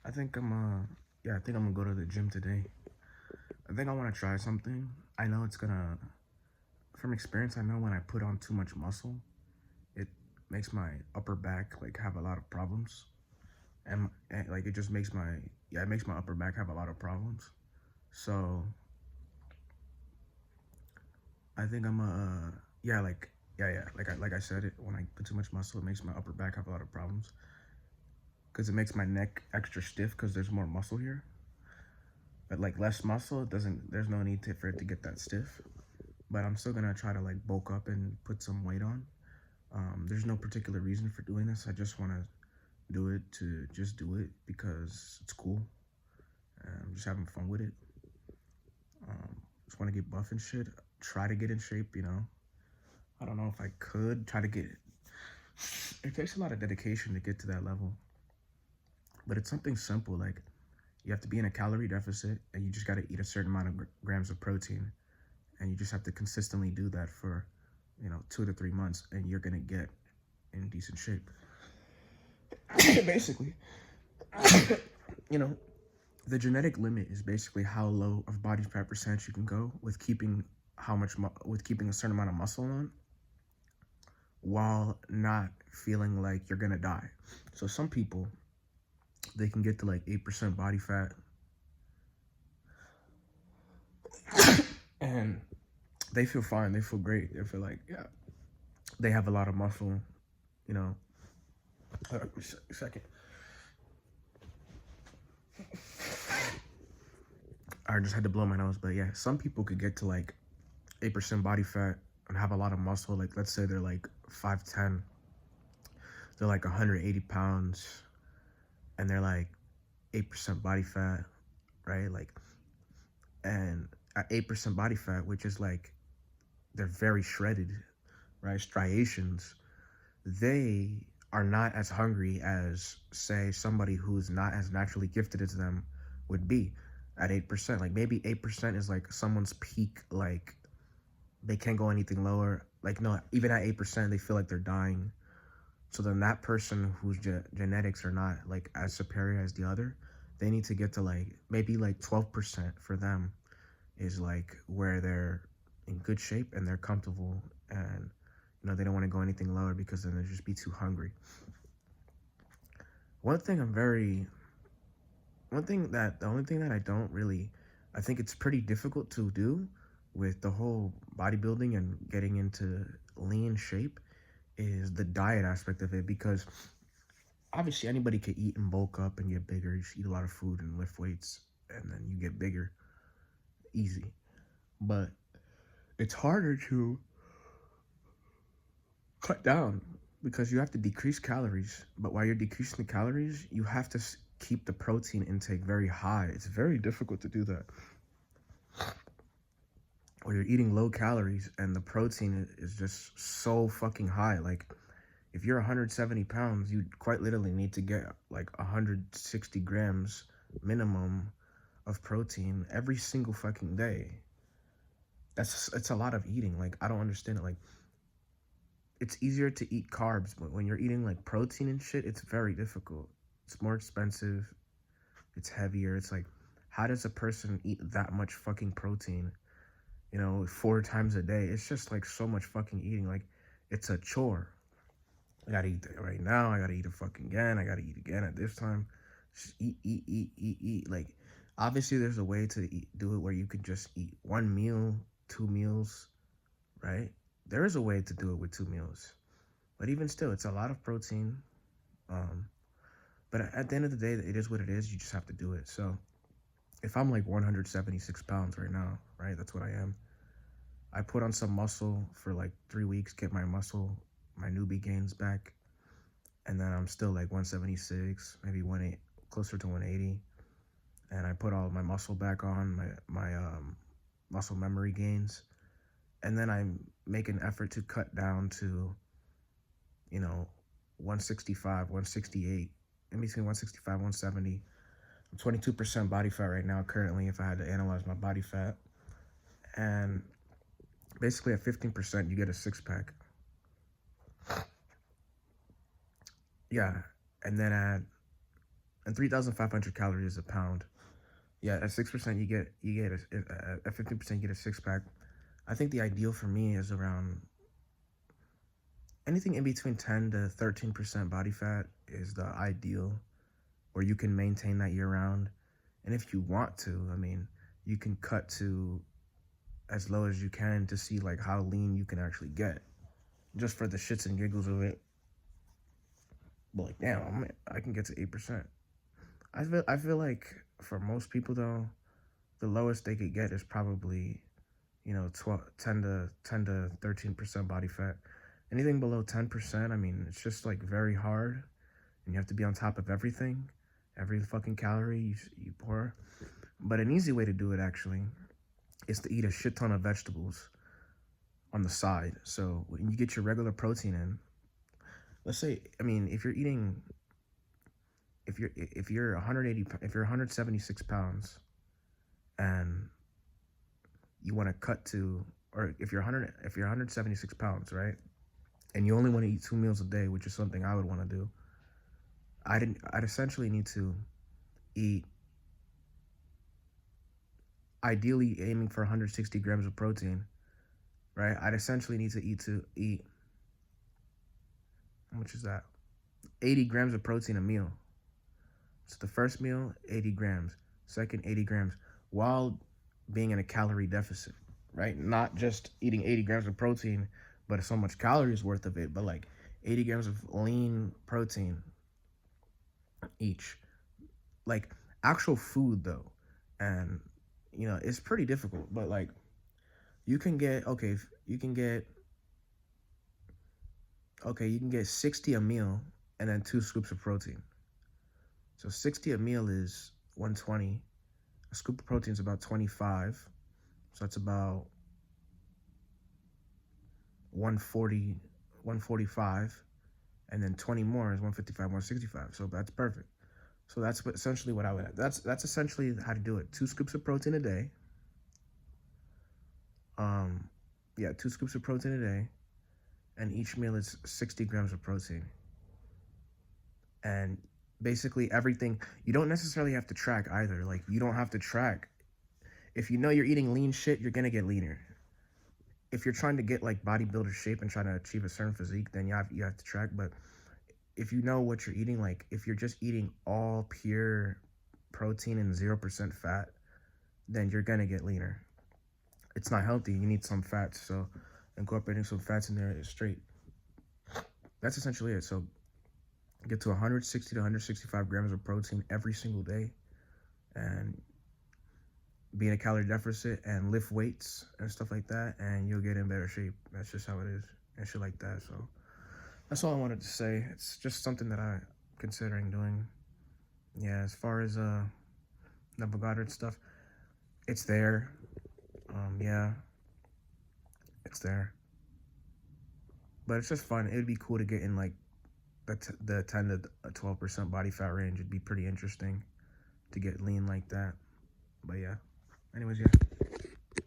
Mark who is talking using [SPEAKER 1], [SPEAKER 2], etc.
[SPEAKER 1] I think I think I'm gonna go to the gym today. I think I want to try something. I know it's gonna, from experience, I know when I put on too much muscle, it makes my upper back like have a lot of problems, and like it just makes my it makes my upper back have a lot of problems. So I think I'm yeah like like I said it, when I put too much muscle, it makes my upper back have a lot of problems because it makes my neck extra stiff because there's more muscle here. But like less muscle, it doesn't. There's no need for it to get that stiff. But I'm still gonna try to like bulk up and put some weight on. There's no particular reason for doing this. I just want to do it to just do it because it's cool. I'm just having fun with it. Just want to get buff and shit. Try to get in shape. I don't know if I could try to get. It takes a lot of dedication to get to that level, but it's something simple. Like you have to be in a calorie deficit, and you just got to eat a certain amount of grams of protein, and you just have to consistently do that for 2 to 3 months, and you're gonna get in decent shape. Basically, you know, the genetic limit is basically how low of body fat percentage you can go with keeping with keeping a certain amount of muscle on while not feeling like you're gonna die. So some people, they can get to like 8% body fat and they feel fine, they feel great, they feel like, yeah, they have a lot of muscle, you know. A second. I just had to blow my nose, but yeah, some people could get to like 8% body fat and have a lot of muscle. Like, let's say they're like 5'10", they're like 180 pounds, and they're like 8% body fat, right? Like, and at 8% body fat, which is like they're very shredded, right? Striations, they are not as hungry as, say, somebody who's not as naturally gifted as them would be at 8%. Like maybe 8% is like someone's peak, like they can't go anything lower. Like no, even at 8%, they feel like they're dying. So then that person whose genetics are not like as superior as the other, they need to get to like maybe like 12% for them is like where they're in good shape and they're comfortable, and they don't want to go anything lower because then they'll just be too hungry. One thing I'm very the only thing that I don't really, I think it's pretty difficult to do with the whole bodybuilding and getting into lean shape is the diet aspect of it, because obviously anybody could eat and bulk up and get bigger. You just eat a lot of food and lift weights and then you get bigger, easy. But it's harder to cut down because you have to decrease calories. But while you're decreasing the calories, you have to keep the protein intake very high. It's very difficult to do that. Or you're eating low calories and the protein is just so fucking high. Like if you're 170 pounds, you quite literally need to get like 160 grams minimum of protein every single fucking day. It's a lot of eating. Like I don't understand it. Like it's easier to eat carbs, but when you're eating like protein and shit, it's very difficult. It's more expensive. It's heavier. It's like, how does a person eat that much fucking protein? 4 times a day. It's just like so much fucking eating. Like it's a chore. I gotta eat that right now. I gotta eat it fucking again. I gotta eat again at this time. Just eat. Like obviously there's a way to do it where you could just eat one meal, 2 meals, right? There is a way to do it with 2 meals, but even still, it's a lot of protein. But at the end of the day, it is what it is. You just have to do it. So if I'm like 176 pounds right now, right? That's what I am. I put on some muscle for like 3 weeks, get my newbie gains back. And then I'm still like 176, maybe 180, closer to 180. And I put all my muscle back on, my muscle memory gains. And then I make an effort to cut down to, 165, 168, in between 165, 170. I'm 22% body fat right now currently if I had to analyze my body fat. And basically at 15%, you get a six-pack. Yeah, and then and 3,500 calories a pound. Yeah, at 6% you get at 15% you get a six pack. I think the ideal for me is around anything in between 10 to 13% body fat is the ideal, where you can maintain that year round. And if you want to, I mean, you can cut to as low as you can to see like how lean you can actually get, just for the shits and giggles of it. But like, damn, I can get to 8%. I feel like for most people though, the lowest they could get is probably, you know, 10 to 13% body fat. Anything below 10%, I mean, it's just like very hard, and you have to be on top of everything, every fucking calorie you pour. But an easy way to do it actually is to eat a shit ton of vegetables on the side. So when you get your regular protein in, let's say, I mean, if you're 180, if you're 176 pounds and you want to cut to, or if you're 176 pounds, right, and you only want to eat 2 meals a day, which is something I would want to do, I'd essentially need to eat, ideally aiming for 160 grams of protein, right? I'd essentially need to eat how much is that? 80 grams of protein a meal. So the first meal, 80 grams. Second, 80 grams, while being in a calorie deficit, right? Not just eating 80 grams of protein, but so much calories worth of it, but like 80 grams of lean protein each. Like actual food though. And, you know, it's pretty difficult, but like you can get, you can get 60 a meal and then 2 scoops of protein. So 60 a meal is 120. A scoop of protein is about 25. So that's about 140, 145. And then 20 more is 155, 165. So that's perfect. So that's essentially what I would have. That's essentially how to do it. 2 scoops of protein a day. Yeah, 2 scoops of protein a day. And each meal is 60 grams of protein. And basically everything, you don't necessarily have to track either. Like, you don't have to track. If you know you're eating lean shit, you're gonna get leaner. If you're trying to get like bodybuilder shape and trying to achieve a certain physique, then you have to track. But if you know what you're eating, like if you're just eating all pure protein and 0% fat, then you're gonna get leaner. It's not healthy. You need some fats, so incorporating some fats in there is straight. That's essentially it. So get to 160 to 165 grams of protein every single day, and be in a calorie deficit and lift weights and stuff like that, and you'll get in better shape. That's just how it is, and shit like that. So that's all I wanted to say. It's just something that I'm considering doing. Yeah, as far as Neville Goddard stuff, it's there. Yeah, it's there. But it's just fun. It'd be cool to get in like the 10 to 12% body fat range. It'd be pretty interesting to get lean like that. But yeah. Anyways, yeah.